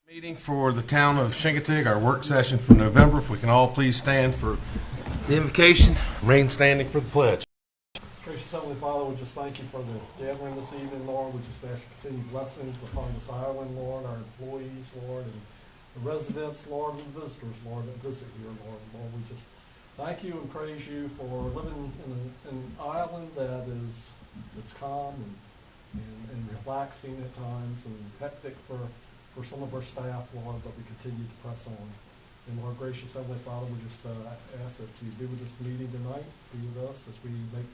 Meeting for the town of Chincoteague, our work session for November. If we can all please stand for the invocation, remain standing for the pledge. Gracious Heavenly Father, we just thank you for the gathering this evening, Lord. We just ask you continued blessings upon this island, Lord, our employees, Lord, and the residents, Lord, and the visitors, Lord, that visit here, Lord. Lord, we just thank you and praise you for living in an island that's calm and relaxing at times and hectic for some of our staff, Lord, but we continue to press on. And Lord, gracious Heavenly Father, we just ask that you be with this meeting tonight, be with us as we make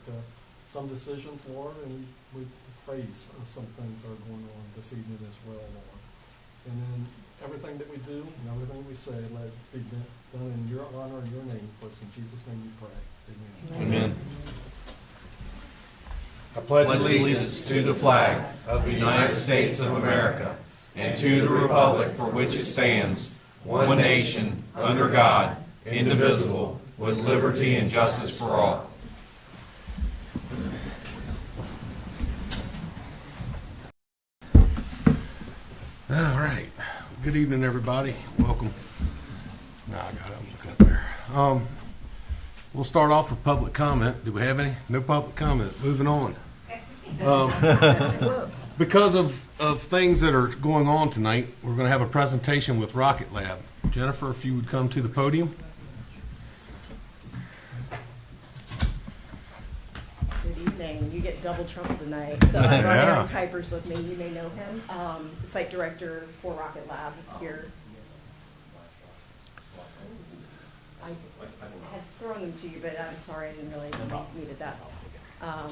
some decisions, Lord, and we praise some things that are going on this evening as well, Lord. And then everything that we do and everything we say, let it be done in your honor and your name. For us in Jesus' name we pray. Amen. Amen. I pledge allegiance to the flag of the United States of America and to the republic for which it stands, one nation, under God, indivisible, with liberty and justice for all. All right. Good evening, everybody. Welcome. I got it. I'm looking up there. We'll start off with public comment. Do we have any? No public comment. Moving on. Because of things that are going on tonight, we're going to have a presentation with Rocket Lab. Jennifer, if you would come to the podium. Good evening. You get double trouble tonight. So I'm Aaron Kuipers with me. You may know him. Site director for Rocket Lab here. I had thrown them to you, but I'm sorry, I didn't realize you needed that. I'll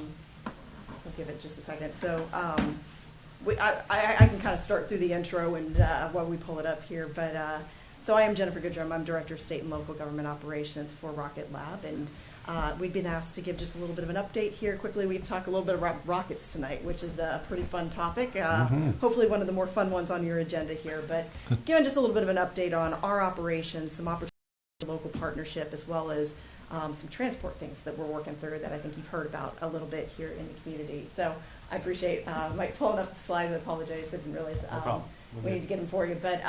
give it just a second. So I can kind of start through the intro and while we pull it up here. But so I am Jennifer Goodrum. I'm Director of State and Local Government Operations for Rocket Lab. And we've been asked to give just a little bit of an update here. Quickly, we talk a little bit about rockets tonight, which is a pretty fun topic. Hopefully one of the more fun ones on your agenda here. But giving just a little bit of an update on our operations, some opportunities for local partnership, as well as some transport things that we're working through that I think you've heard about a little bit here in the community. So I appreciate Mike pulling up the slides. I apologize. I didn't realize we need to get them for you. But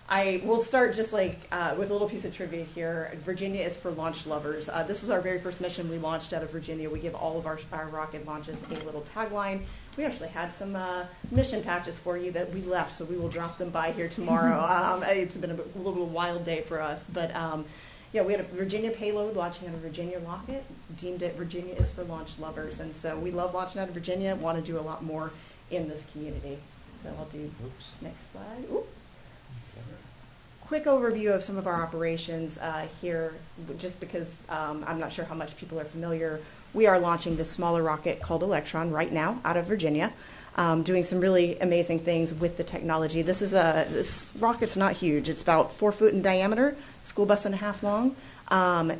I will start just like with a little piece of trivia here. Virginia is for launch lovers. This was our very first mission we launched out of Virginia. We give all of our rocket launches a little tagline. We actually had some mission patches for you that we left, so we will drop them by here tomorrow. It's been a little bit of a wild day for us. But yeah, we had a Virginia payload launching out of Virginia rocket, deemed it Virginia is for launch lovers. And so we love launching out of Virginia, want to do a lot more in this community. So I'll do next slide. Oops. Quick overview of some of our operations here, just because I'm not sure how much people are familiar. We are launching this smaller rocket called Electron right now out of Virginia, doing some really amazing things with the technology. This rocket's not huge. It's about 4 foot in diameter, school bus and a half long.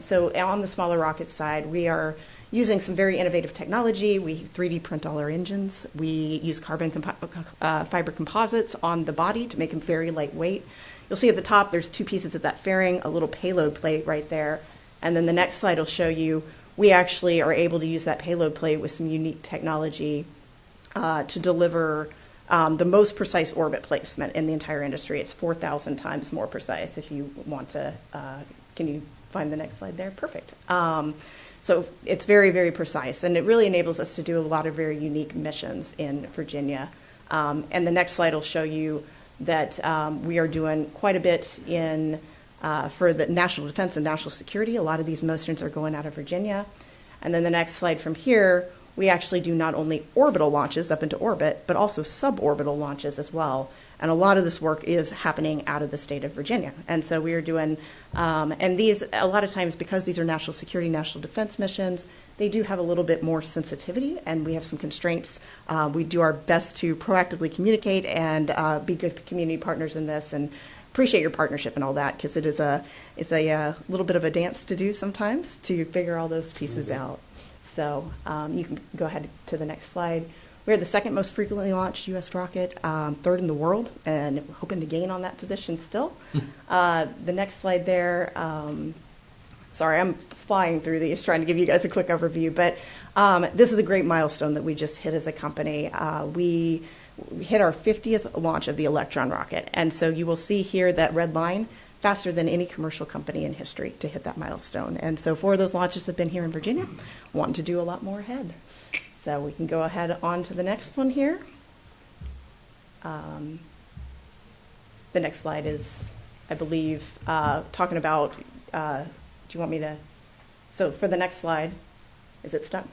So on the smaller rocket side, we are using some very innovative technology. We 3D print all our engines. We use carbon fiber composites on the body to make them very lightweight. You'll see at the top there's 2 pieces of that fairing, a little payload plate right there. And then the next slide will show you we actually are able to use that payload plate with some unique technology to deliver the most precise orbit placement in the entire industry. It's 4,000 times more precise if you want to. Can you find the next slide there? Perfect. So it's very, very precise, and it really enables us to do a lot of very unique missions in Virginia. And the next slide will show you that we are doing quite a bit in for the national defense and national security. A lot of these missions are going out of Virginia. And then the next slide from here, we actually do not only orbital launches up into orbit, but also suborbital launches as well. And a lot of this work is happening out of the state of Virginia. And so we are doing, and these, a lot of times, because these are national security, national defense missions, they do have a little bit more sensitivity, and we have some constraints. We do our best to proactively communicate and be good community partners in this, and appreciate your partnership and all that, because it's a little bit of a dance to do sometimes to figure all those pieces out. So you can go ahead to the next slide. We're the second most frequently launched U.S. rocket, third in the world, and hoping to gain on that position still. The next slide there. Sorry, I'm flying through these, trying to give you guys a quick overview. But this is a great milestone that we just hit as a company. We hit our 50th launch of the Electron rocket. And so you will see here that red line, faster than any commercial company in history to hit that milestone. And so 4 of those launches have been here in Virginia, wanting to do a lot more ahead. So we can go ahead on to the next one here. The next slide is, I believe, talking about, do you want me to, so for the next slide, is it stuck?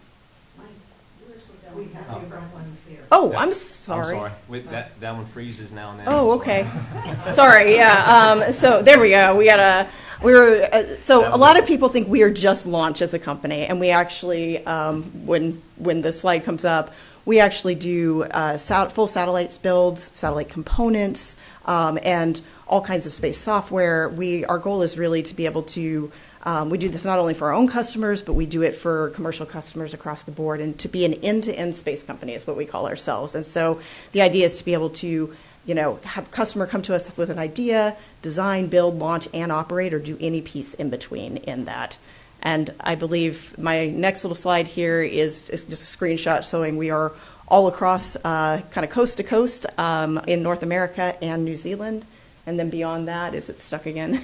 We have different ones here. Oh, I'm sorry. I'm sorry. That one freezes now and then. Oh, okay. Sorry. Yeah. So there we go. So a lot of people think we are just launched as a company, and we actually, when the slide comes up, we actually do full satellites builds, satellite components, and all kinds of space software. Our goal is really to be able to. We do this not only for our own customers, but we do it for commercial customers across the board. And to be an end-to-end space company is what we call ourselves. And so the idea is to be able to, have a customer come to us with an idea, design, build, launch, and operate, or do any piece in between in that. And I believe my next little slide here is just a screenshot showing we are all across kind of coast to coast in North America and New Zealand. And then beyond that, is it stuck again?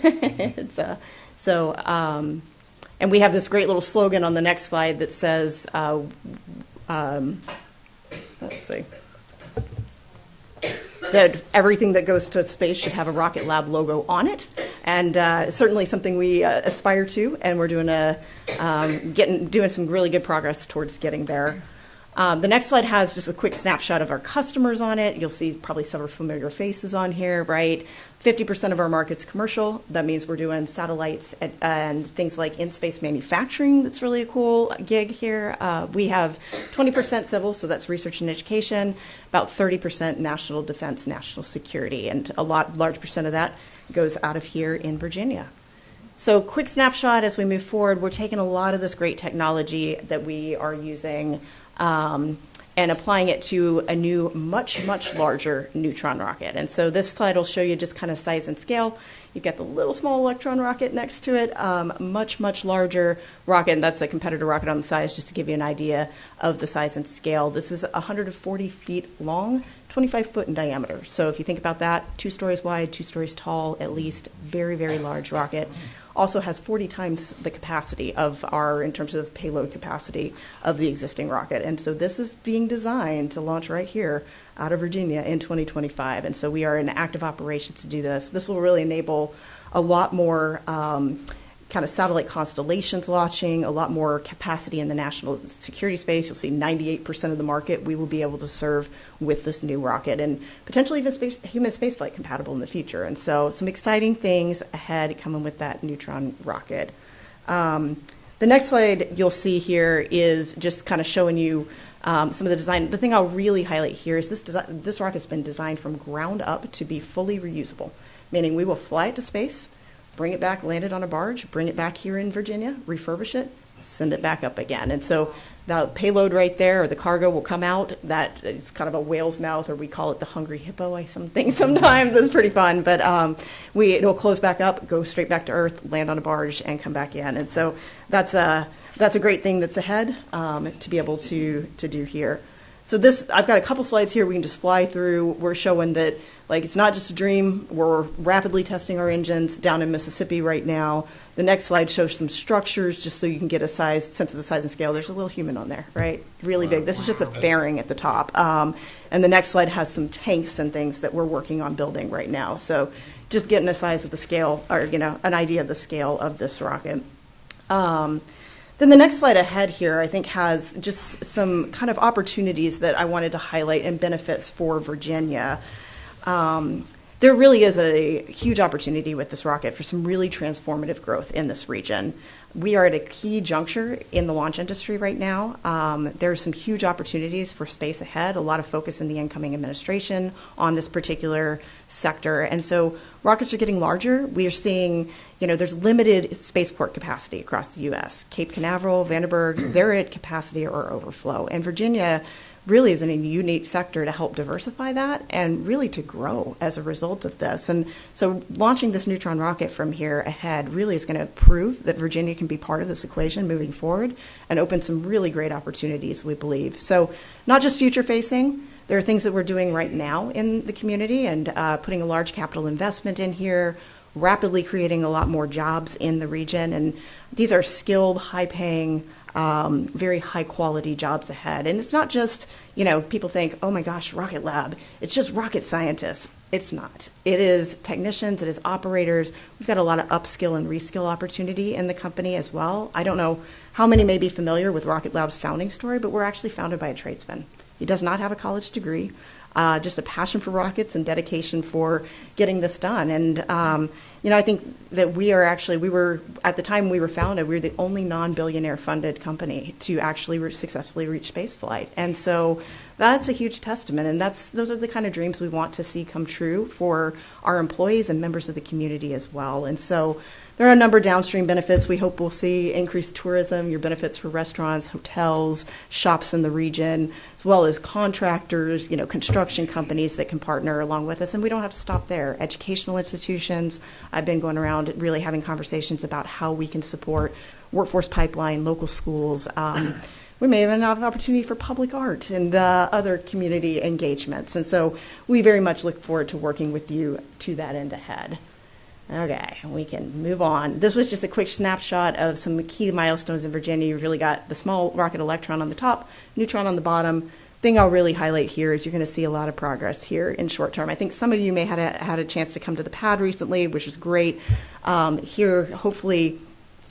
And we have this great little slogan on the next slide that says, let's see, that everything that goes to space should have a Rocket Lab logo on it. And certainly something we aspire to, and we're doing doing some really good progress towards getting there. The next slide has just a quick snapshot of our customers on it. You'll see probably several familiar faces on here, right? 50% of our market's commercial. That means we're doing satellites and things like in-space manufacturing. That's really a cool gig here. We have 20% civil, so that's research and education, about 30% national defense, national security, and large percent of that goes out of here in Virginia. So quick snapshot as we move forward, we're taking a lot of this great technology that we are using and applying it to a new, much, much larger Neutron rocket. And so this slide will show you just kind of size and scale. You've got the little small Electron rocket next to it, much, much larger rocket, and that's a competitor rocket on the size, just to give you an idea of the size and scale. This is 140 feet long, 25 foot in diameter. So if you think about that, 2 stories wide, 2 stories tall, at least, very, very large rocket. Also has 40 times the capacity in terms of payload capacity of the existing rocket. And so this is being designed to launch right here out of Virginia in 2025. And so we are in active operations to do this. This will really enable a lot more kind of satellite constellations launching, a lot more capacity in the national security space. You'll see 98% of the market we will be able to serve with this new rocket, and potentially even human spaceflight compatible in the future. And so some exciting things ahead coming with that Neutron rocket. The next slide you'll see here is just kind of showing you some of the design. The thing I'll really highlight here is this rocket's been designed from ground up to be fully reusable, meaning we will fly it to space, bring it back, land it on a barge, bring it back here in Virginia, refurbish it, send it back up again. And so the payload right there, or the cargo, will come out. That it's kind of a whale's mouth, or we call it the hungry hippo, sometimes. It's pretty fun. But it'll close back up, go straight back to Earth, land on a barge, and come back in. And so that's a great thing that's ahead to be able to do here. So I've got a couple slides here we can just fly through. We're showing that it's not just a dream. We're rapidly testing our engines down in Mississippi right now. The next slide shows some structures just so you can get a sense of the size and scale. There's a little human on there, right? Really big. This is just a fairing at the top. And the next slide has some tanks and things that we're working on building right now. So just getting a size of the scale, or an idea of the scale of this rocket. Then the next slide ahead here, I think, has just some kind of opportunities that I wanted to highlight and benefits for Virginia. There really is a huge opportunity with this rocket for some really transformative growth in this region. We are at a key juncture in the launch industry right now. There are some huge opportunities for space ahead, a lot of focus in the incoming administration on this particular sector. And so rockets are getting larger. We are seeing, there's limited spaceport capacity across the U.S. Cape Canaveral, Vandenberg, they're at capacity or overflow. And Virginia really is in a unique sector to help diversify that and really to grow as a result of this. And so launching this Neutron rocket from here ahead really is going to prove that Virginia can be part of this equation moving forward and open some really great opportunities, we believe. So not just future facing, there are things that we're doing right now in the community and putting a large capital investment in here, rapidly creating a lot more jobs in the region. And these are skilled, high-paying, very high-quality jobs ahead. And it's not just, people think, oh my gosh, Rocket Lab, it's just rocket scientists. It's not. It is technicians, it is operators. We've got a lot of upskill and reskill opportunity in the company as well. I don't know how many may be familiar with Rocket Lab's founding story, but we're actually founded by a tradesman. He does not have a college degree, just a passion for rockets and dedication for getting this done. And, I think that we were, at the time we were founded, we were the only non-billionaire funded company to actually successfully reach space flight. And so that's a huge testament. And those are the kind of dreams we want to see come true for our employees and members of the community as well. And so there are a number of downstream benefits. We hope we'll see increased tourism, your benefits for restaurants, hotels, shops in the region, as well as contractors, construction companies that can partner along with us. And we don't have to stop there. Educational institutions. I've been going around really having conversations about how we can support workforce pipeline, local schools. We may even have an opportunity for public art and other community engagements. And so we very much look forward to working with you to that end ahead. Okay, we can move on. This was just a quick snapshot of some key milestones in Virginia. You've really got the small rocket Electron on the top, Neutron on the bottom. Thing I'll really highlight here is you're going to see a lot of progress here in short term. I think some of you may have had a chance to come to the pad recently, which is great. Here, hopefully,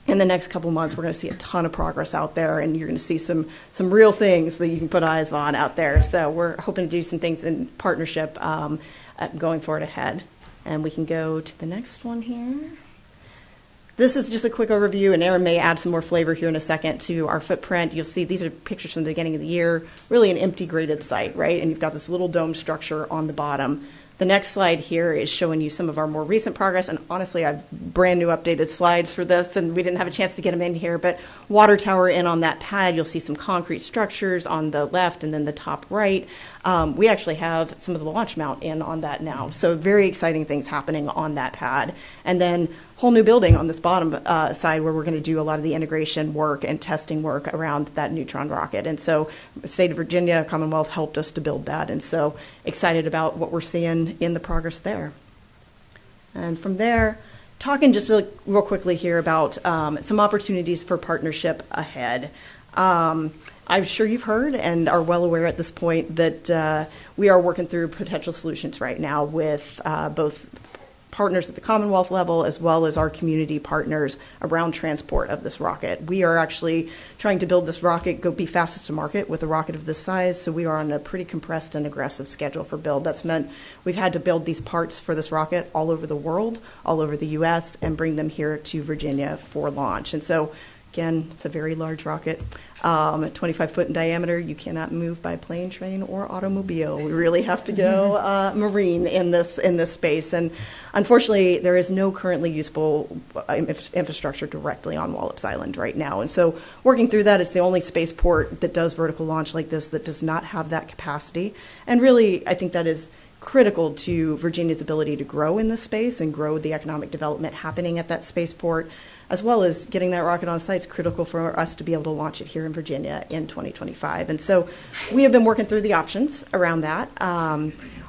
in the next couple months, we're going to see a ton of progress out there, and you're going to see some real things that you can put eyes on out there. So we're hoping to do some things in partnership going forward ahead. And we can go to the next one here. This is just a quick overview, and Aaron may add some more flavor here in a second to our footprint. You'll see these are pictures from the beginning of the year, really an empty graded site, right? And you've got this little dome structure on the bottom. The next slide here is showing you some of our more recent progress, and honestly, I've brand new updated slides for this, and we didn't have a chance to get them in here, but water tower in on that pad, you'll see some concrete structures on the left and then the top right. We actually have some of the launch mount in on that now, so very exciting things happening on that pad. And then whole new building on this bottom side where we're going to do a lot of the integration work and testing work around that Neutron rocket. And so the state of Virginia, Commonwealth helped us to build that. And so excited about what we're seeing in the progress there. And from there, talking just real quickly here about some opportunities for partnership ahead. I'm sure you've heard and are well aware at this point that we are working through potential solutions right now with both partners at the Commonwealth level as well as our community partners around transport of this rocket. We are actually trying to build this rocket, be fastest to market with a rocket of this size, so we are on a pretty compressed and aggressive schedule for build. That's meant we've had to build these parts for this rocket all over the world, all over the U.S., and bring them here to Virginia for launch. And so again, it's a very large rocket, 25 foot in diameter. You cannot move by plane, train, or automobile. We really have to go marine in this space. And unfortunately, there is no currently usable infrastructure directly on Wallops Island right now. And so working through that, it's the only spaceport that does vertical launch like this that does not have that capacity. And really, I think that is critical to Virginia's ability to grow in this space and grow the economic development happening at that spaceport, as well as getting that rocket on site is critical for us to be able to launch it here in Virginia in 2025. And so we have been working through the options around that.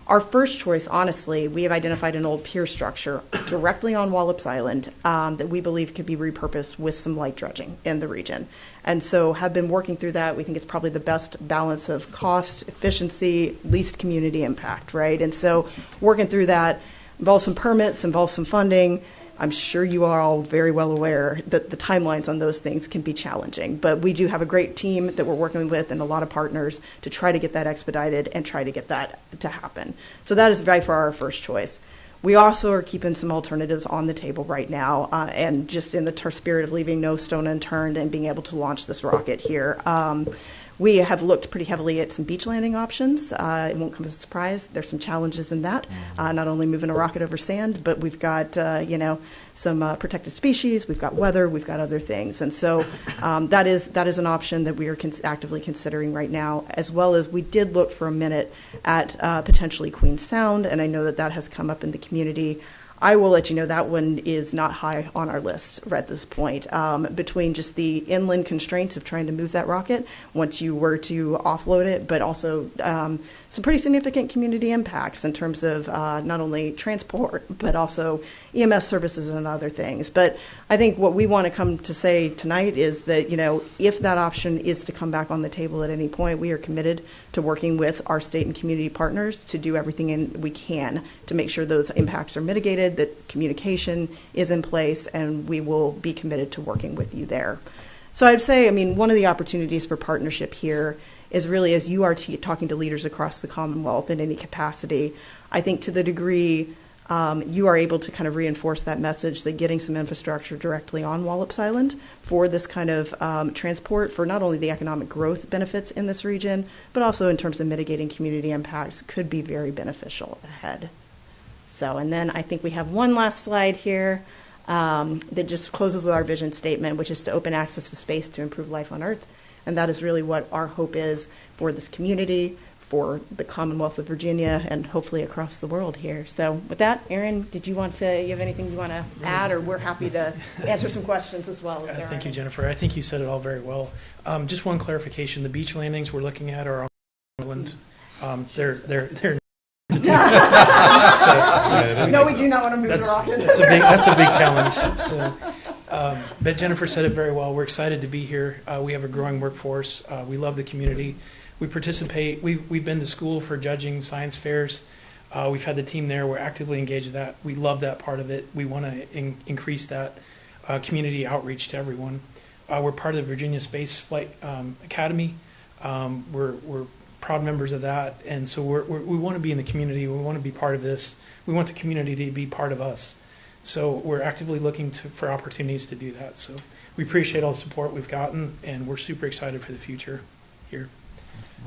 Our first choice, honestly, we have identified an old pier structure directly on Wallops Island that we believe could be repurposed with some light dredging in the region. And so have been working through that. We think it's probably the best balance of cost, efficiency, least community impact, right? And so working through that involves some permits, involves some funding. I'm sure you are all very well aware that the timelines on those things can be challenging, but we do have a great team that we're working with and a lot of partners to try to get that expedited and try to get that to happen. So that is by far our first choice. We also are keeping some alternatives on the table right now, and just in the spirit of leaving no stone unturned and being able to launch this rocket here. We have looked pretty heavily at some beach landing options. It won't come as a surprise. There's some challenges in that, not only moving a rocket over sand, but we've got, some protected species, we've got weather, we've got other things. And so that is an option that we are actively considering right now, as well as we did look for a minute at potentially Queen Sound, and I know that has come up in the community. I will let you know that one is not high on our list at this point. Between just the inland constraints of trying to move that rocket once you were to offload it, but also some pretty significant community impacts in terms of not only transport, but also EMS services and other things. But I think what we want to come to say tonight is that, if that option is to come back on the table at any point, we are committed to working with our state and community partners to do everything we can to make sure those impacts are mitigated, that communication is in place, and we will be committed to working with you there. So I'd say, one of the opportunities for partnership here is really as you are talking to leaders across the Commonwealth in any capacity. I think to the degree you are able to kind of reinforce that message that getting some infrastructure directly on Wallops Island for this kind of transport for not only the economic growth benefits in this region, but also in terms of mitigating community impacts could be very beneficial ahead. So, and then I think we have one last slide here that just closes with our vision statement, which is to open access to space to improve life on Earth. And that is really what our hope is for this community, for the Commonwealth of Virginia, and hopefully across the world here. So with that, Aaron, you have anything you want to add, or we're happy to answer some questions as well. If there Thank are you, any. Jennifer. I think you said it all very well. Just one clarification: the beach landings we're looking at are on Island. They're No, we do not want to move the rocket. That's a big challenge. So, but Jennifer said it very well. We're excited to be here. We have a growing workforce. We love the community. We participate. We've been to school for judging science fairs. We've had the team there. We're actively engaged with that. We love that part of it. We want to increase that community outreach to everyone. We're part of the Virginia Space Flight Academy. We're proud members of that, and so we want to be in the community. We want to be part of this. We want the community to be part of us. So we're actively looking for opportunities to do that. So we appreciate all the support we've gotten, and we're super excited for the future here.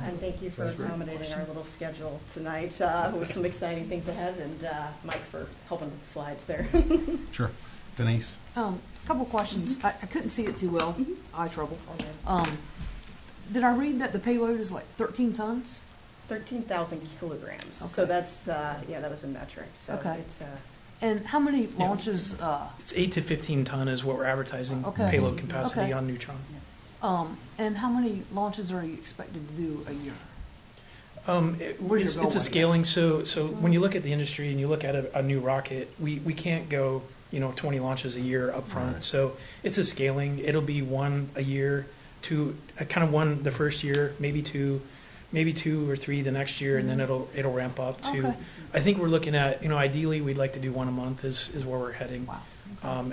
And thank you for accommodating our little schedule tonight with some exciting things ahead, and Mike for helping with the slides there. Sure. Denise? Couple questions. I couldn't see it too well. Eye trouble. Did I read that the payload is like 13 tons? 13,000 kilograms. Okay. So that's, that was a metric. So Okay. it's, And how many launches? It's 8 to 15 ton is what we're advertising Okay. payload capacity Okay. on Neutron. And how many launches are you expected to do a year? It's Where's your goal, a I guess? scaling. So when you look at the industry and you look at a new rocket, we can't go 20 launches a year up front. Right. So it's a scaling. It'll be one a year, kind of one the first year, maybe two or three the next year, and then it'll ramp up to. Okay. I think we're looking at ideally we'd like to do one a month is where we're heading. Wow.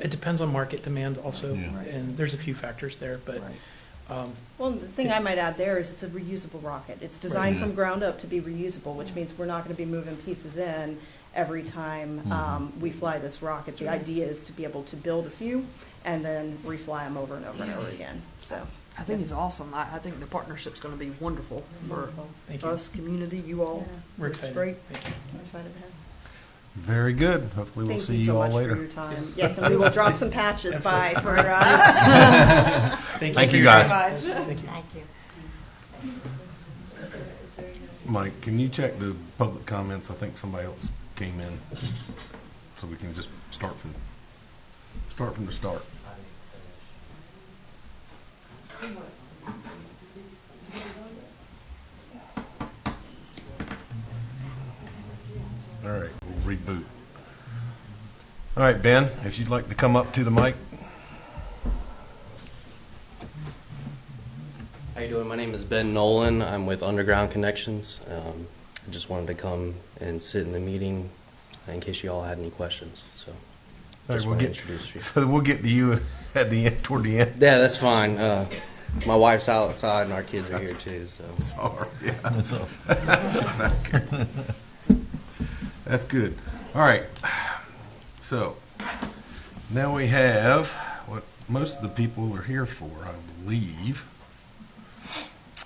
It depends on market demand also, Yeah. and there's a few factors there, but. Right. well, the thing I might add there is it's a reusable rocket. It's designed Right. from ground up to be reusable, which means we're not going to be moving pieces in every time we fly this rocket. The idea is to be able to build a few and then refly them over and over and over again. So I think it's awesome. I think the partnership's going to be wonderful for Thank you. us, community, you all. Yeah. We're It's excited. great. Thank you. I'm excited to have. Very good. Hopefully we'll Thank see you so you all much for later. your time. Yes, and we will drop some patches by for. Thank you, very guys. much. Thank you. Thank you. Mike, can you check the public comments? I think somebody else came in, so we can just start from the start. All right, we'll reboot. All right, Ben, if you'd like to come up to the mic. How you doing? My name is Ben Nolan. I'm with Underground Connections. I just wanted to come and sit in the meeting in case you all had any questions. So All right, just we'll wanted to get introduce you. so we'll get to you at the end, toward the end. Yeah, that's fine. My wife's outside and our kids are here too. So Sorry. Yeah. That's good. All right. So now we have what most of the people are here for, I believe.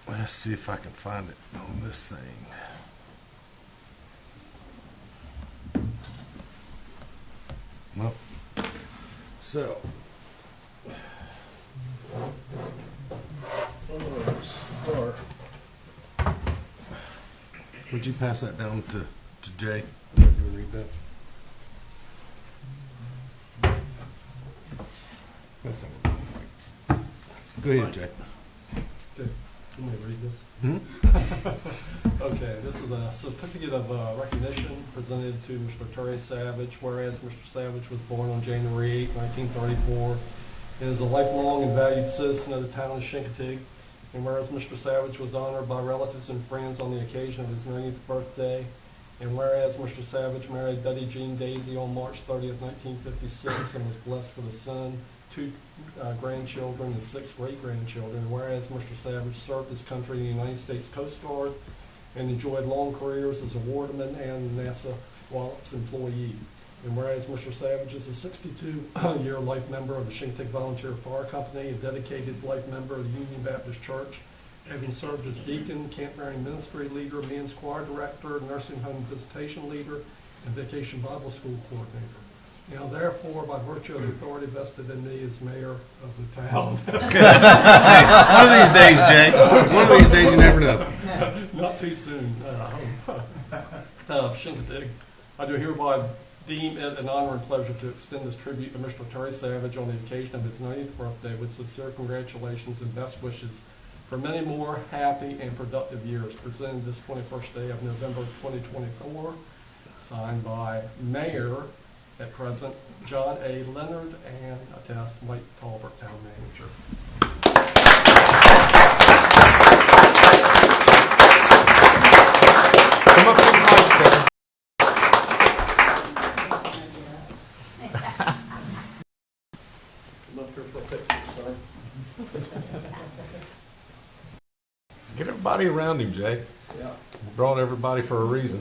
Let's see if I can find it on this thing. Nope. So, I'm gonna start. Would you pass that down to Jay? You wanna read that? Go ahead, Jay. Okay, you may read this. Hmm? Okay, this is a certificate of recognition presented to Mr. Terry Savage, whereas Mr. Savage was born on January 8, 1934, and is a lifelong and valued citizen of the town of Chincoteague, and whereas Mr. Savage was honored by relatives and friends on the occasion of his 90th birthday, and whereas Mr. Savage married Betty Jean Daisy on March 30th, 1956, and was blessed with a son, 2 grandchildren, and 6 great-grandchildren. And whereas Mr. Savage served his country in the United States Coast Guard and enjoyed long careers as a waterman and NASA Wallops employee. And whereas Mr. Savage is a 62-year life member of the Chincoteague Volunteer Fire Company, a dedicated life member of the Union Baptist Church, having served as deacon, camp-bearing ministry leader, men's choir director, nursing home visitation leader, and vacation Bible school coordinator. Now therefore, by virtue of the authority vested in me as mayor of the town. One of these days, Jay. One of these days, you never know. Not too soon. Chincoteague, I do hereby deem it an honor and pleasure to extend this tribute to Mr. Terry Savage on the occasion of his 90th birthday with sincere congratulations and best wishes for many more happy and productive years. Presented this 21st day of November 2024, signed by Mayor at present John A. Leonard and attest Mike Talbert, Town Manager. Come up to the mic, sir. Come up here for a picture, sir. Get everybody around him, Jay. Yeah. We brought everybody for a reason.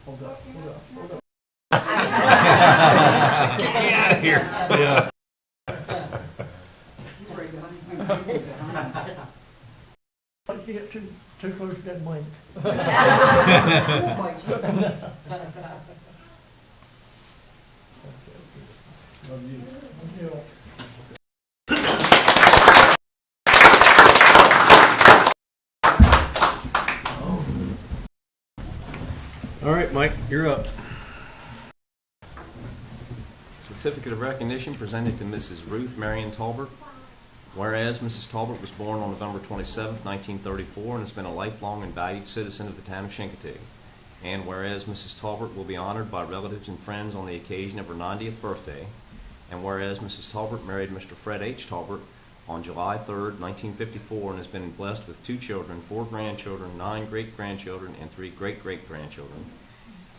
Hold up, hold up, hold up. Get me out of here. Yeah. If you get too close, it doesn't blink. Love you. All right, Mike, you're up. Certificate of recognition presented to Mrs. Ruth Marion Talbert. Whereas Mrs. Talbert was born on November 27th, 1934, and has been a lifelong and valued citizen of the town of Chincoteague. And whereas Mrs. Talbert will be honored by relatives and friends on the occasion of her 90th birthday. And whereas Mrs. Talbert married Mr. Fred H. Talbert on July 3rd, 1954, and has been blessed with 2 children, 4 grandchildren, 9 great-grandchildren, and 3 great-great-grandchildren.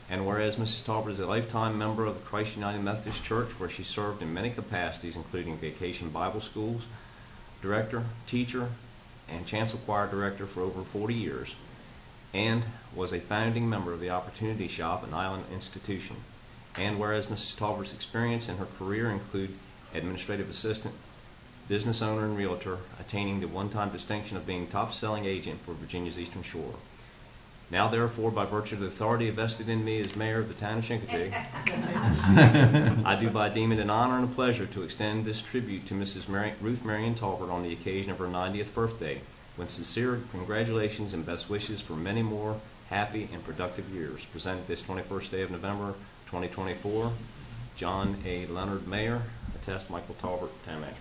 And whereas Mrs. Talbert is a lifetime member of the Christ United Methodist Church, where she served in many capacities, including Vacation Bible Schools, director, teacher, and chancel choir director for over 40 years, and was a founding member of the Opportunity Shop, an island institution. And whereas Mrs. Talbert's experience in her career include administrative assistant, business owner, and realtor, attaining the one-time distinction of being top-selling agent for Virginia's Eastern Shore. Now, therefore, by virtue of the authority vested in me as mayor of the town of Chincoteague, I do by deem it an honor and a pleasure to extend this tribute to Mrs. Ruth Marion Talbert on the occasion of her 90th birthday, with sincere congratulations and best wishes for many more happy and productive years. Presented this 21st day of November 2024, John A. Leonard, Mayor. Attest Michael Talbert, Town Manager.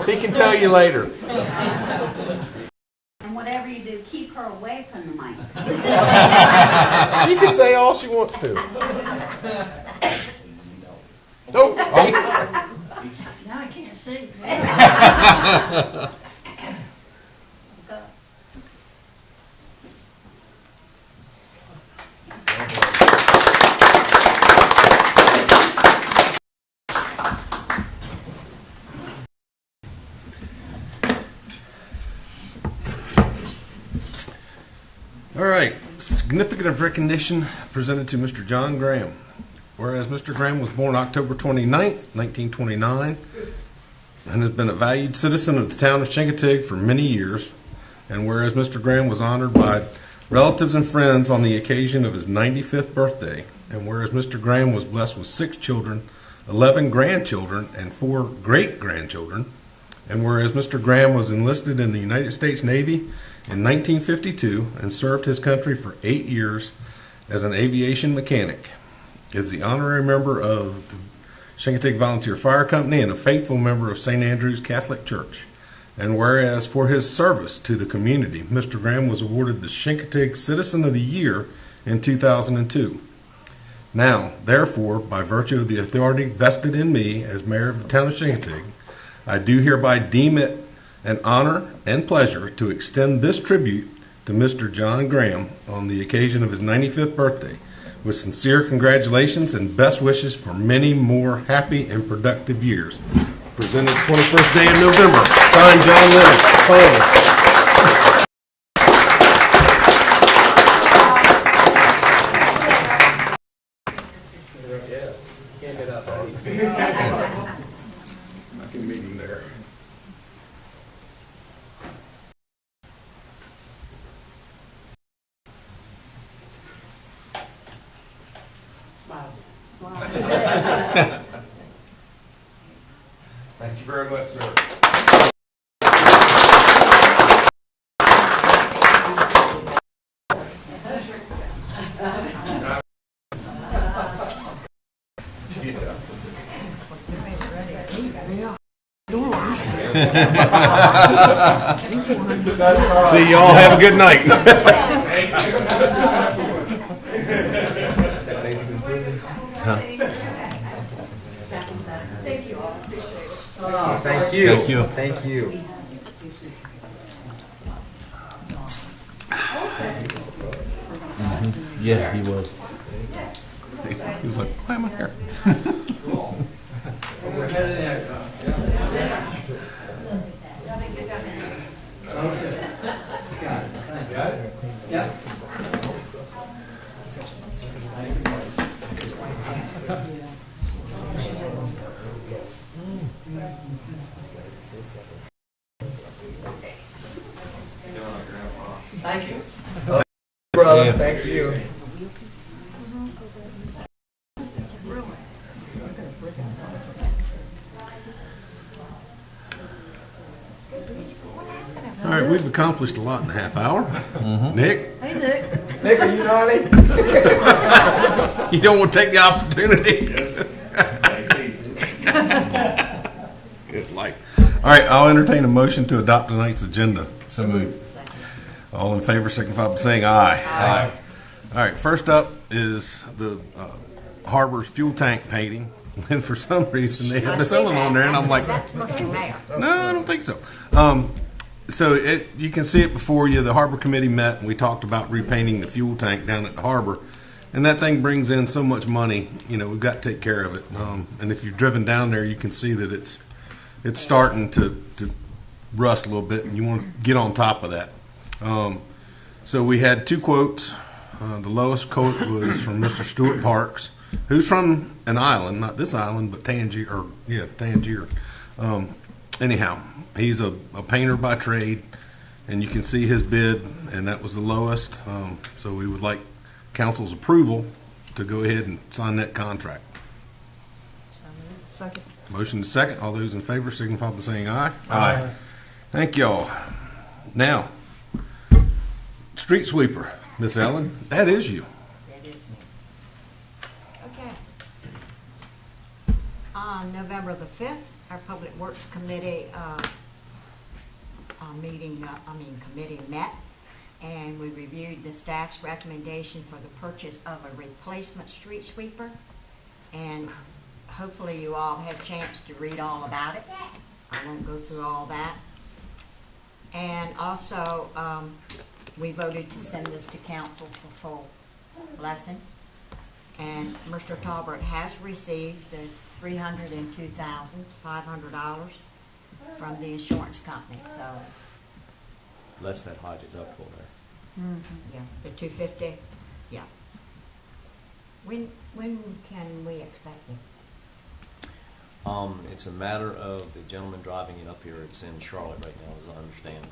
He can tell you later. And whatever you do, keep her away from the mic. She can say all she wants to. Oh, Now I can't see. Go. all right. Significant of recognition presented to Mr. John Graham. Whereas Mr. Graham was born October 29th, 1929, and has been a valued citizen of the town of Chincoteague for many years. And whereas Mr. Graham was honored by relatives and friends on the occasion of his 95th birthday, and whereas Mr. Graham was blessed with 6 children, 11 grandchildren, and 4 great-grandchildren, and whereas Mr. Graham was enlisted in the United States Navy in 1952 and served his country for 8 years as an aviation mechanic, is the honorary member of the Chincoteague Volunteer Fire Company and a faithful member of St. Andrew's Catholic Church. And whereas for his service to the community, Mr. Graham was awarded the Chincoteague Citizen of the Year in 2002. Now, therefore, by virtue of the authority vested in me as mayor of the town of Chincoteague, I do hereby deem it an honor and pleasure to extend this tribute to Mr. John Graham on the occasion of his 95th birthday, with sincere congratulations and best wishes for many more happy and productive years. Presented 21st day of November. Signed, John Leonard. Signed. I can meet him there. Thank you very much, sir. See y'all. Have a good night. Thank you. Thank you. Thank you. Yeah, he was. He was like, why am I here? Thank you. Brother, thank you. All right, we've accomplished a lot in a half hour. Nick? Hey, Nick. Nick, are you naughty? You don't want to take the opportunity? Good light. All right, I'll entertain a motion to adopt tonight's agenda. So moved. All in favor, signify by saying aye. Aye. All right, first up is the harbor's fuel tank painting. And for some reason, they have the ceiling on there, and I'm like, no, I don't think so. So you can see it before you. The harbor committee met, and we talked about repainting the fuel tank down at the harbor. And that thing brings in so much money, you know, we've got to take care of it. And if you've driven down there, you can see that it's starting to rust a little bit, and you want to get on top of that. So we had 2 quotes. The lowest quote was from Mr. Stuart Parks, who's from an island, not this island, but Tangier. Anyhow, he's a painter by trade, and you can see his bid, and that was the lowest. So we would like council's approval to go ahead and sign that contract. Second. Motion to second. All those in favor signify by saying aye. Aye. Thank y'all. Now, street sweeper, Miss Ellen, that is you. That is me. Okay. On November the 5th, our Public Works Committee committee met, and we reviewed the staff's recommendation for the purchase of a replacement street sweeper. And hopefully you all had a chance to read all about it. I won't go through all that. And also, we voted to send this to council for full blessing. And Mr. Talbert has received the $302,500 from the insurance company, so. Less that high deductible there. Yeah, the $250, yeah. When can we expect it? It's a matter of the gentleman driving it up here. It's in Charlotte right now, as I understand.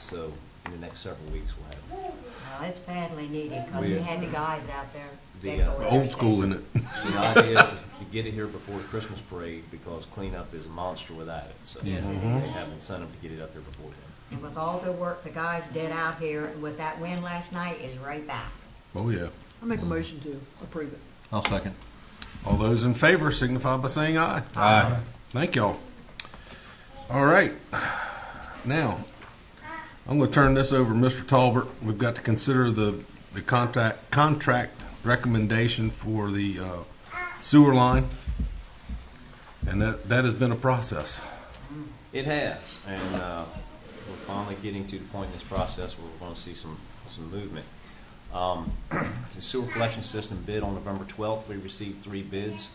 So in the next several weeks, we'll have it. Well, it's badly needed, because we had the guys out there. The, before Old school in it. The idea is to get it here before the Christmas parade, because cleanup is a monster without it. So Yes. they have incentive to get it up here before then. And with all the work the guys did out here with that wind last night is right back. Oh, yeah. I make a motion to approve it. I'll second. All those in favor signify by saying aye. Aye. Thank y'all. All right. Now, I'm going to turn this over to Mr. Talbert. We've got to consider the contract recommendation for the sewer line, and that has been a process. It has, and we're finally getting to the point in this process where we're going to see some movement. The sewer collection system bid on November 12th. We received 3 bids,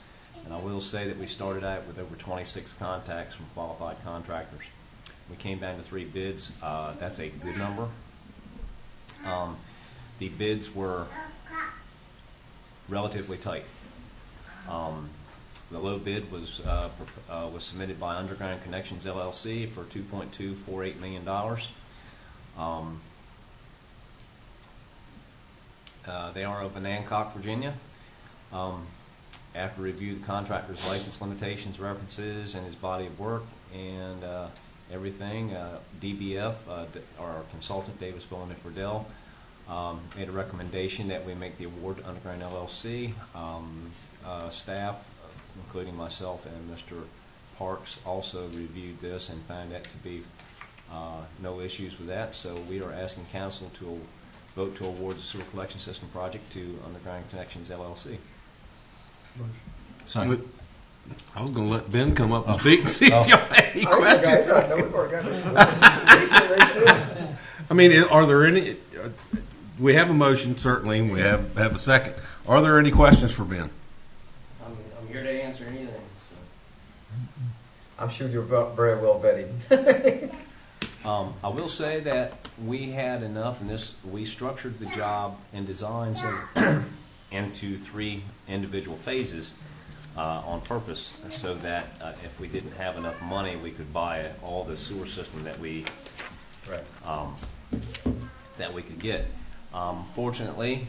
and I will say that we started out with over 26 contacts from qualified contractors. We came down to 3 bids. That's a good number. The bids were relatively tight. The low bid was submitted by Underground Connections LLC for $2.248 million. They are of Hancock, Virginia. After review of the contractor's license limitations, references, and his body of work and everything, DBF, our consultant, Davis Bowen and Fordell, made a recommendation that we make the award to Underground LLC. Staff, including myself and Mr. Parks, also reviewed this and found that to be no issues with that. So we are asking council to vote to award the sewer collection system project to Underground Connections LLC. Second. I was going to let Ben come up and speak and see if y'all had any questions. I mean, are there any? We have a motion, certainly, and we have a second. Are there any questions for Ben? I'm here to answer anything. So. I'm sure you're very well vetted. I will say that we had enough in this. We structured the job and design into 3 individual phases on purpose, so that if we didn't have enough money, we could buy all the sewer system that we could get. Fortunately,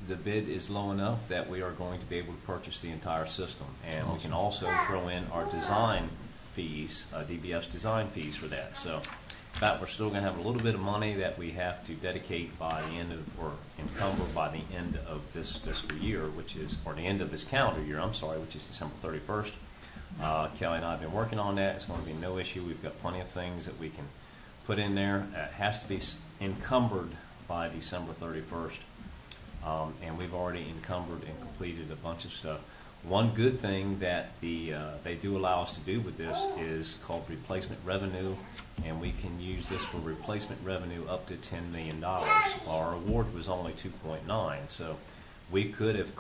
the bid is low enough that we are going to be able to purchase the entire system, and we can also throw in our design fees, DBF's design fees for that. So, in fact, we're still going to have a little bit of money that we have to dedicate by the end of, or encumber by the end of this fiscal year, or the end of this calendar year, which is December 31st. Kelly and I have been working on that. It's going to be no issue. We've got plenty of things that we can put in there. It has to be encumbered by December 31st. And we've already encumbered and completed a bunch of stuff. One good thing that they do allow us to do with this is called replacement revenue, and we can use this for replacement revenue up to $10 million. Our award was only 2.9, so we could have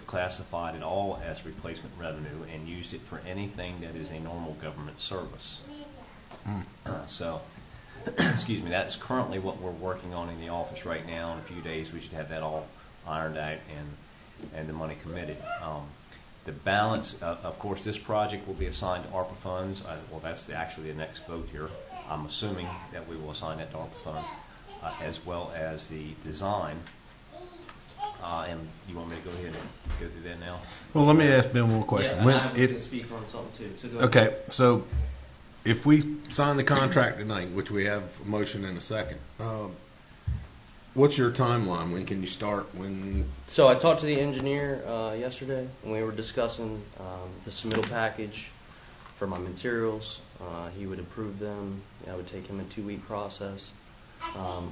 classified it all as replacement revenue and used it for anything that is a normal government service. So, excuse me, that's currently what we're working on in the office right now. In a few days, we should have that all ironed out and the money committed. The balance, of course, this project will be assigned to ARPA funds. Well, that's actually the next vote here. I'm assuming that we will assign that to ARPA funds, as well as the design. And you want me to go ahead and go through that now? Well, let me ask Ben one question. Yeah, and I was going to speak on something too. So go ahead. Okay, so if we sign the contract tonight, which we have a motion in a second, what's your timeline? When can you start? So I talked to the engineer yesterday, and we were discussing the submittal package for my materials. He would approve them. I would take him a 2-week process.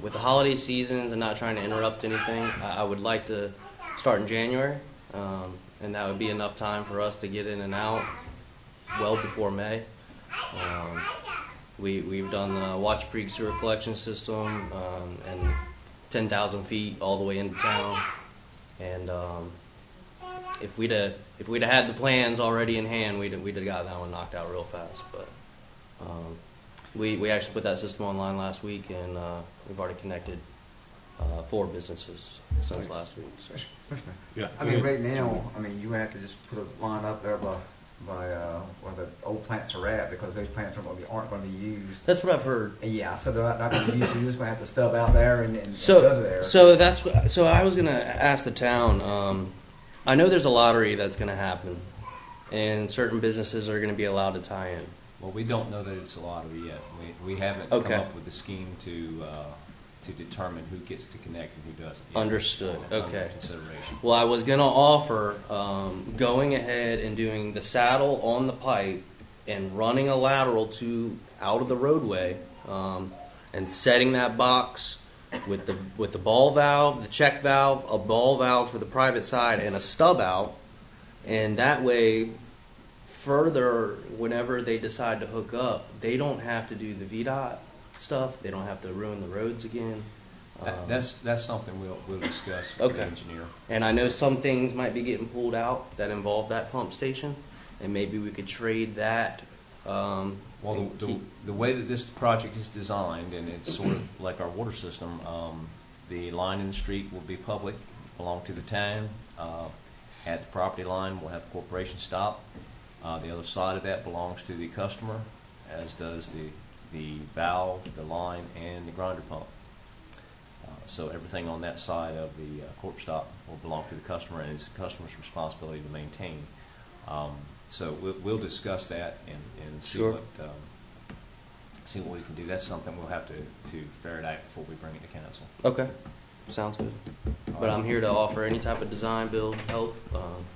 With the holiday seasons and not trying to interrupt anything, I would like to start in January, and that would be enough time for us to get in and out well before May. We've done the Watch Creek sewer collection system and 10,000 feet all the way into town, and if we'd have had the plans already in hand, we'd have got that one knocked out real fast. But we actually put that system online last week, and we've already connected 4 businesses since last week. So. Yeah. I mean, right now, I mean, you have to just put a line up there by where the old plants are at, because those plants aren't going to be used. That's what I've heard. Yeah, so they're not going to be used. You're just going to have to stub out there and go to So, there. so I was gonna ask the town. I know there's a lottery that's gonna happen, and certain businesses are gonna be allowed to tie in. Well, we don't know that it's a lottery yet. We haven't Okay. come up with a scheme to determine who gets to connect and who doesn't yet. Understood. It's under Okay. consideration. Well, I was gonna offer going ahead and doing the saddle on the pipe and running a lateral out of the roadway, and setting that box with the ball valve, the check valve, a ball valve for the private side, and a stub out, and that way, further, whenever they decide to hook up, they don't have to do the VDOT stuff. They don't have to ruin the roads again. That's something we'll discuss with Okay. the engineer. And I know some things might be getting pulled out that involve that pump station, and maybe we could trade that. Well, the way that this project is designed, and it's sort of like our water system, the line in the street will be public, belong to the town. At the property line, we'll have corporation stop. The other side of that belongs to the customer, as does the valve, the line, and the grinder pump. So everything on that side of the corp stop will belong to the customer, and it's the customer's responsibility to maintain. So we'll discuss that and see Sure. see what we can do. That's something we'll have to ferret out before we bring it to council. Okay, sounds good. But I'm here to offer any type of design, build, help.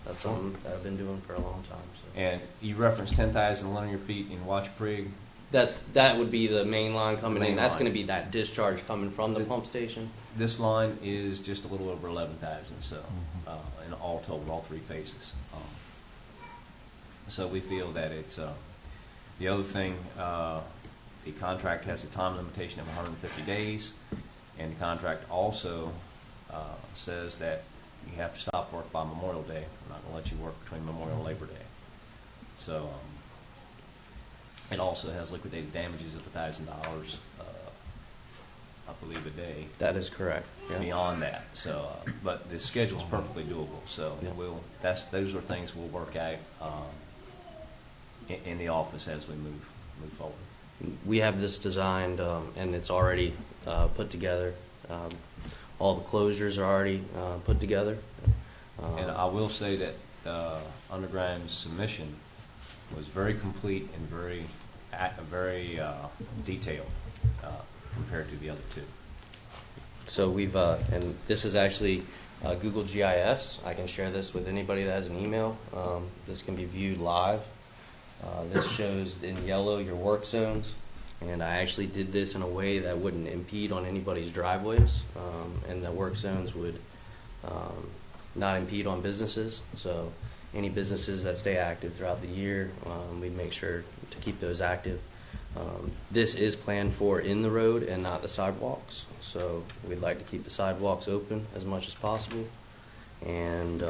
That's something that I've been doing for a long time. So. And you referenced 10,000 linear feet in Watchprig. That would be the main line coming The main in. That's line. going to be that discharge coming from the pump station. This line is just a little over 11,000, so in all told, all 3 phases. So we feel that it's the other thing. The contract has a time limitation of 150 days, and the contract also says that you have to stop work by Memorial Day. I'm not going to let you work between Memorial and Labor Day. So it also has liquidated damages of $1,000, I believe, a day. That is correct. Yeah. Beyond that, so but the schedule's perfectly doable. So Yeah. those are things we'll work out in the office as we move forward. We have this designed, and it's already put together. All the closures are already put together. And I will say that Underground's submission was very complete and very detailed compared to the other 2. So we've, and this is actually Google GIS. I can share this with anybody that has an email. This can be viewed live. This shows in yellow your work zones, and I actually did this in a way that wouldn't impede on anybody's driveways, and the work zones would not impede on businesses. So any businesses that stay active throughout the year, we make sure to keep those active. This is planned for in the road and not the sidewalks, so we'd like to keep the sidewalks open as much as possible. And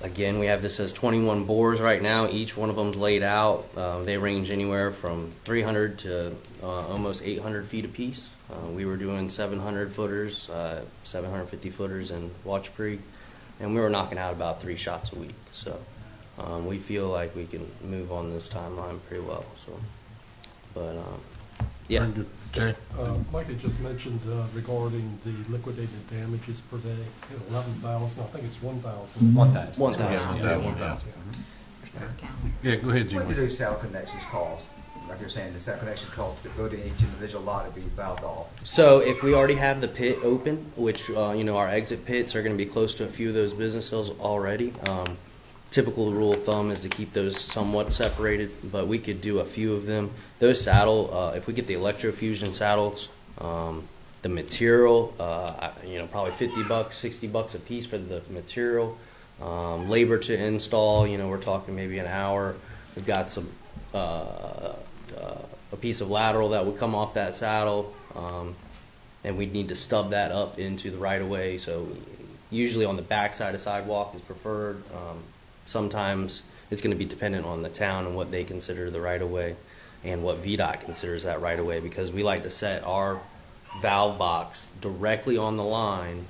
again, we have this as 21 bores right now. Each one of them's laid out. They range anywhere from 300 to almost 800 feet apiece. We were doing 700 footers, 750 footers in Watchprig, and we were knocking out about 3 shots a week. So we feel like we can move on this timeline pretty well. So, but yeah. Very good. Jay? Mike had just mentioned regarding the liquidated damages per day, 11,000, I think it's 1,000. 1,000. 1,000. Yeah, 1,000. Yeah, go ahead, What do Jimmy. those cell connections cost? Like you're saying, the cell connection cost to go to each individual lot to be valved off. So if we already have the pit open, which our exit pits are going to be close to a few of those businesses already. Typical rule of thumb is to keep those somewhat separated, but we could do a few of them. Those saddle, if we get the electrofusion saddles, the material, probably $50, $60 a piece for the material. Labor to install, we're talking maybe an hour. We've got some a piece of lateral that would come off that saddle, and we'd need to stub that up into the right of way. So usually on the back side of sidewalk is preferred. Sometimes it's going to be dependent on the town and what they consider the right of way and what VDOT considers that right of way, because we like to set our valve box directly on the line.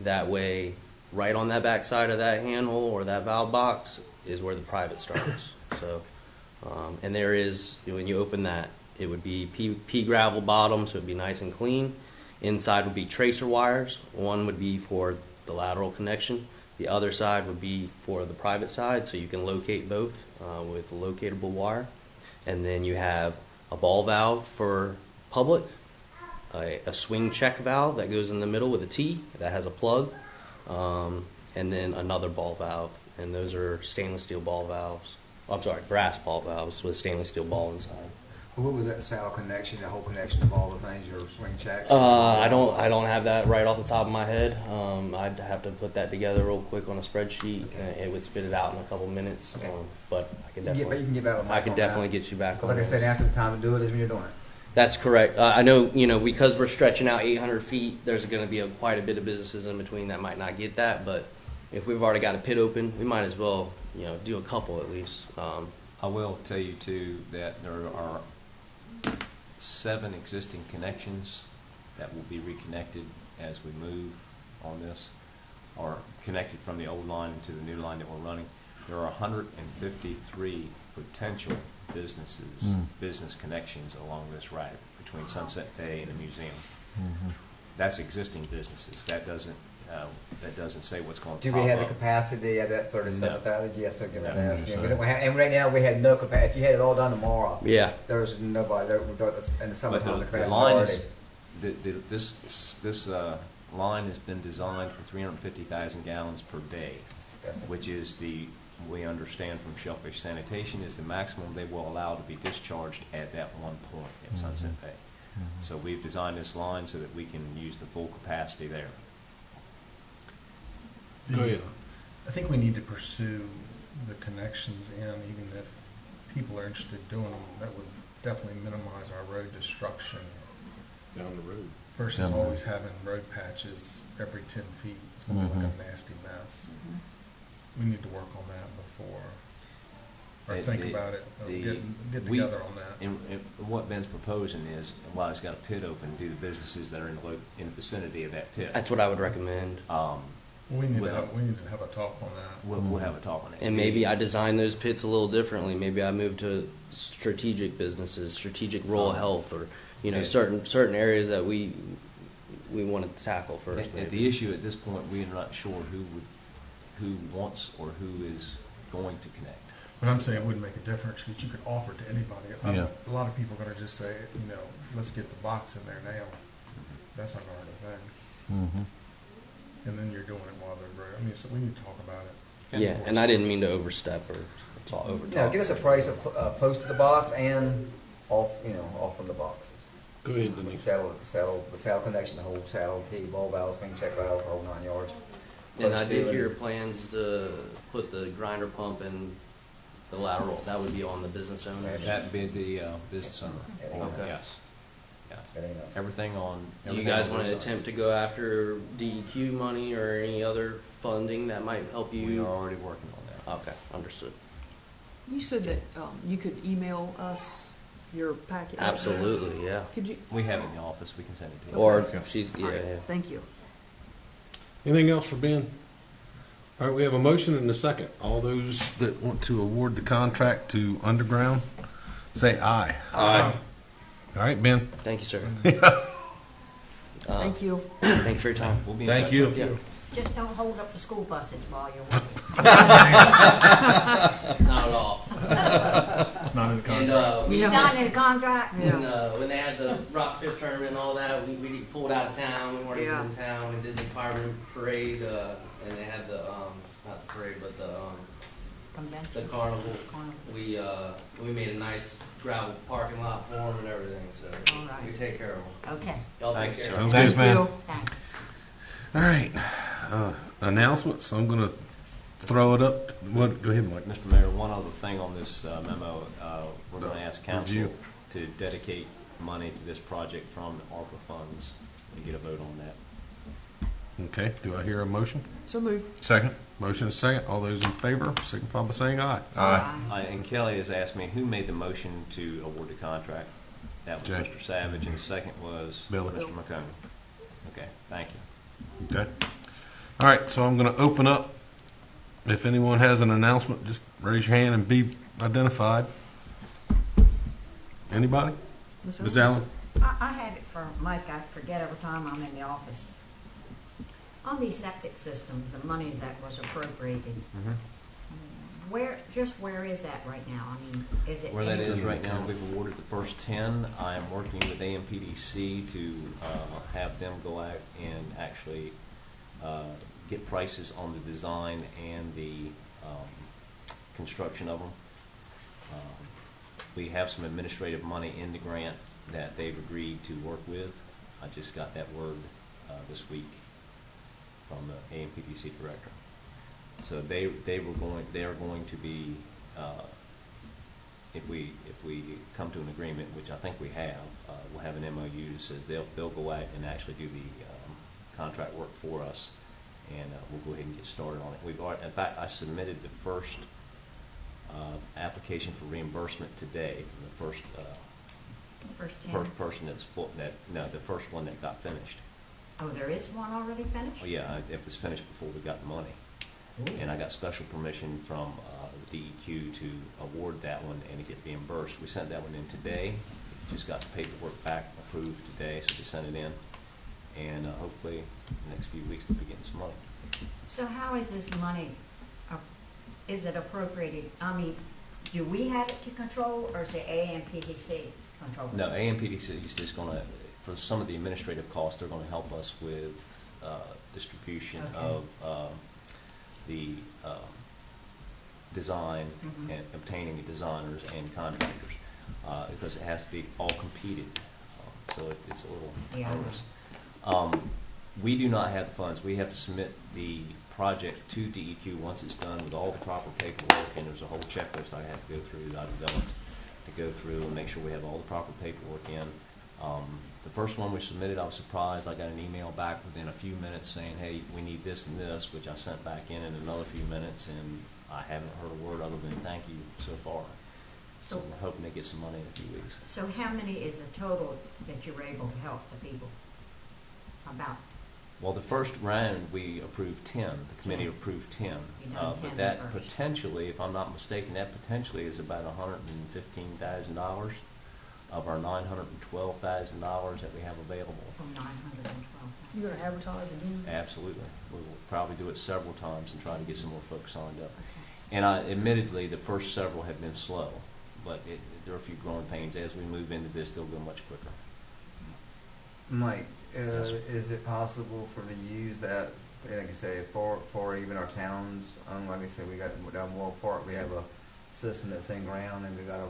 That way, right on that back side of that handhole or that valve box is where the private starts. So, and there is, when you open that, it would be pea gravel bottom, so it'd be nice and clean. Inside would be tracer wires. One would be for the lateral connection. The other side would be for the private side, so you can locate both with a locatable wire. And then you have a ball valve for public, a swing check valve that goes in the middle with a T that has a plug, and then another ball valve. And those are stainless steel ball valves. I'm sorry, brass ball valves with stainless steel ball inside. What was that saddle connection, the whole connection of all the things, your swing checks? I don't have that right off the top of my head. I'd have to put that together real quick on a spreadsheet. It would spit it out in a couple minutes. Okay. But I can But you definitely, can get back on I can that. definitely get you back on Like I that. said, that's the time to do it is when you're doing it. That's correct. I know, because we're stretching out 800 feet, there's going to be quite a bit of businesses in between that might not get that. But if we've already got a pit open, we might as well, do a couple at least. I will tell you too that there are 7 existing connections that will be reconnected as we move on this, or connected from the old line to the new line that we're running. There are 153 potential businesses, business connections along this route between Sunset Bay and the museum. That's existing businesses. That doesn't say what's going to Do pop we have the up. capacity of that 37,000? Yes, we're going to No. ask you. And right now, we had no capacity. If you had it all done tomorrow, Yeah. there's nobody there in the But summertime. the capacity line already. is, this line has been designed for 350,000 gallons per day, That's- which is we understand from Shellfish Sanitation is the maximum they will allow to be discharged at that one point at Sunset Bay. So we've designed this line so that we can use the full capacity there. Go ahead. I think we need to pursue the connections in, even if people are interested in doing them. That would definitely minimize our road destruction Down the road. versus always having road patches every 10 feet. It's going to be like a nasty mess. We need to work on that before, or think about it, or get together on that. And what Ben's proposing is, while he's got a pit open, do the businesses that are in the vicinity of that pit. That's what I would recommend. We need with to have a talk on that. We'll have a talk on it. And maybe I design those pits a little differently. Maybe I move to strategic businesses, strategic rural health, or Okay. certain areas that we want to tackle first. maybe. The issue at this point, we are not sure who wants or who is going to connect. But I'm saying it wouldn't make a difference because you could offer it to anybody. A lot of people are going to just say, let's get the box in there now. That's not going to thing. And then you're doing it while they're growing. I mean, so we need to talk about it. Yeah, and I didn't mean to overstep or talk over. Yeah, give us a price of close to the box and off, off from the boxes. Go ahead, Denise. The saddle connection, the whole saddle, T, ball valves, swing check valves, the whole 9 yards. And I Close did to hear it. plans to put the grinder pump and the lateral. That would be on the business owner. That'd be the business owner. Okay. Yes. Yeah. That ain't us. Everything on. Do you everything guys on want to this side. attempt to go after DEQ money or any other funding that might help you? We are already working on that. Okay, understood. You said that you could email us your packet. Absolutely, yeah. Could you? We have it in the office. We can send it to you. Or Okay. she's, All yeah, right, yeah. Thank you. Anything else for Ben? All right, we have a motion and a second. All those that want to award the contract to Underground, say aye. Aye. All right, Ben. Thank you, sir. Thank you. Thank you for your time. We'll be in Thank touch. you. Yeah. Just don't hold up the school buses while you're working. Not at all. It's not in the And contract. we Yeah. Not in the contract? when they had the Rockfish tournament and all that, we pulled out of town. We weren't even Yeah. in town. We did the fireman parade, and they had the not the parade, but the Convention. carnival. Carnival. We made a nice gravel parking lot for them and everything. So All right. we take care of them. Okay, Y'all take Thanks, care. sir. Sounds Thanks, good. man. You. thanks. All right. Announcements. I'm going to throw it up. What? Go ahead, Mike. Mr. Mayor, one other thing on this memo, we're going to ask council Review. to dedicate money to this project from the ARPA funds and get a vote on that. Okay. Do I hear a motion? So move. Second. Motion and second. All those in favor, signify by saying aye. Aye. And Kelly has asked me, who made the motion to award the contract? That was Jay. Mr. Savage, and the second was Billy. Mr. McComb. Okay, thank you. Okay. All right, so I'm going to open up. If anyone has an announcement, just raise your hand and be identified. Anybody? Ms. Allen? I have it for Mike. I forget every time I'm in the office. On these septic systems, the money that was appropriated, where is that right now? I mean, is it? Where that is right now, we've awarded the first 10. I am working with AMPDC to have them go out and actually get prices on the design and the construction of them. We have some administrative money in the grant that they've agreed to work with. I just got that word this week from the AMPDC director. So they are going to be, if we come to an agreement, which I think we have, we'll have an MOU that says they'll go out and actually do the contract work for us, and we'll go ahead and get started on it. In fact, I submitted the first application for reimbursement today from the first person the first one that got finished. Oh, there is one already finished? Well, yeah, it was finished before we got the money. Ooh. And I got special permission from DEQ to award that one and to get reimbursed. We sent that one in today. Just got the paperwork back approved today, so we sent it in. And hopefully, in the next few weeks, we'll be getting some money. So how is this money, is it appropriated? I mean, do we have it to control, or is it AMPDC control? No, AMPDC is just going to, for some of the administrative costs, they're going to help us with distribution Okay. of the design and obtaining the designers and contractors, because it has to be all competed. So it's a little onerous. We do not have the funds. We have to submit the project to DEQ once it's done with all the proper paperwork, and there's a whole checklist I have to go through that I developed to go through and make sure we have all the proper paperwork in. The first one we submitted, I was surprised. I got an email back within a few minutes saying, hey, we need this and this, which I sent back in another few minutes, and I haven't heard a word other than thank you so far. So we're hoping to get some money in a few weeks. So how many is the total that you were able to help the people? About? Well, the first round, we approved 10. The committee approved 10. You done 10 But that first. potentially, if I'm not mistaken, that potentially is about $115,000 of our $912,000 that we have available. From 912. You're gonna advertise again? Absolutely. We'll probably do it several times and try to get some more folks signed up. And admittedly, the first several have been slow, but there are a few growing pains. As we move into this, they'll go much quicker. Mike, Yes, sir. is it possible for to use that, like I say, for even our towns? Like I said, we got down Moore Park, we have a system that's in ground, and we got a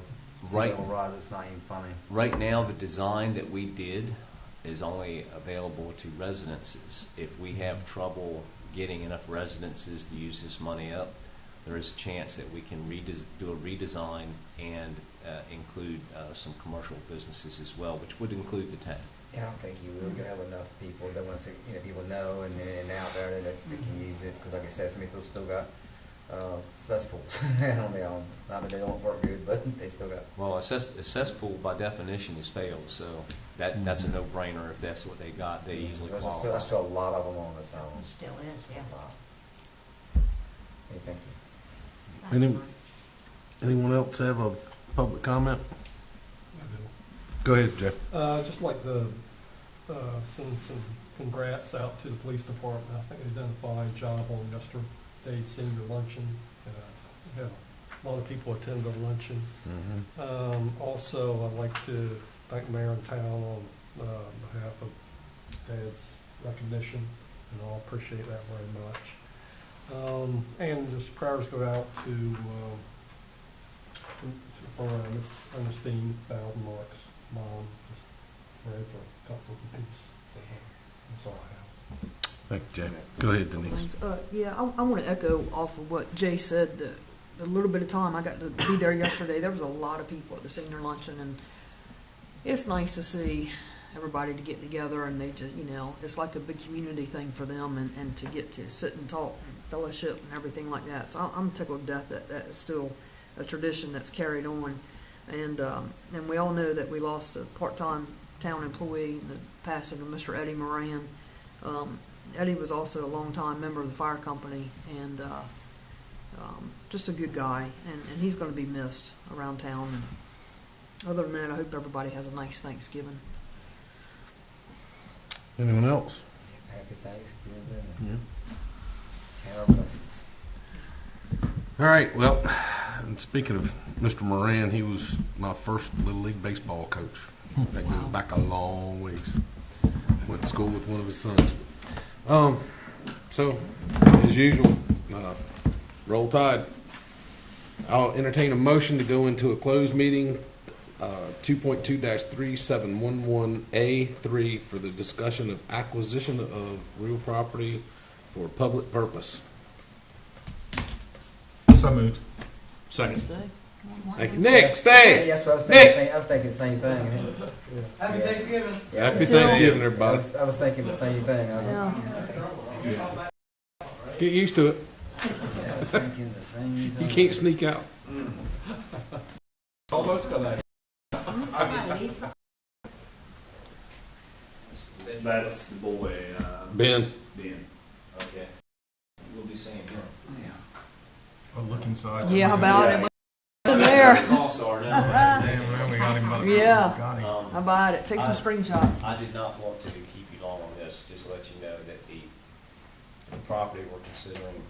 Right. signal rise that's not even funny. Right now, the design that we did is only available to residences. If we have trouble getting enough residences to use this money up, there is a chance that we can do a redesign and include some commercial businesses as well, which would include the town. Yeah, I don't think you will. You have enough people that want to see, people know and out there that can use it. Because like I said, some people still got cesspools on their own. Not that they don't work good, but they still got. Well, a cesspool by definition has failed, so that's a no-brainer. If that's what they got, they easily qualify. There's still a lot of them on this It island. still is, yeah. Wow. Hey, thank you. Any- Anyone else have a public comment? Go ahead, Jeff. Just like to send some congrats out to the police department. I think they've done a fine job on yesterday's senior luncheon. We had a lot of people attend the luncheon. Also, I'd like to thank the mayor and town on behalf of Dad's recognition, and I'll appreciate that very much. And just prayers go out to for Miss Ernestine Bowden Mark's mom. Just pray for a couple of peace. That's all I have. Thank you, Jay. Go ahead, Denise. Yeah, I want to echo off of what Jay said. The little bit of time I got to be there yesterday, there was a lot of people at the senior luncheon, and it's nice to see everybody to get together, and they just, it's like a big community thing for them, and to get to sit and talk and fellowship and everything like that. So I'm tickled to death that is still a tradition that's carried on. And we all know that we lost a part-time town employee in the passing of Mr. Eddie Moran. Eddie was also a longtime member of the fire company and just a good guy, and he's going to be missed around town. And other than that, I hope everybody has a nice Thanksgiving. Anyone else? Happy Thanksgiving. Yeah. Carol blessings. All right, well, and speaking of Mr. Moran, he was my first Little League baseball coach. That goes back a long ways. Went to school with one of his sons. So, as usual, roll tide. I'll entertain a motion to go into a closed meeting, 2.2-3711A3 for the discussion of acquisition of real property for public purpose. So moved. Second. Thank you. Nick, stay! Yes, I was Nick! thinking, I was thinking the same thing. Happy Thanksgiving. Happy Thanksgiving, I everybody. was thinking the same thing. Get used to it. I was thinking the same thing. You can't sneak out. Almost got that. That's the boy, Ben. Ben. Okay. We'll be seeing him. I'll look inside. Yeah, how about it? In there. Damn, well, we got him. Yeah. Got him. How about it? Take some screenshots. I did not want to keep you long on this, just to let you know that the property we're considering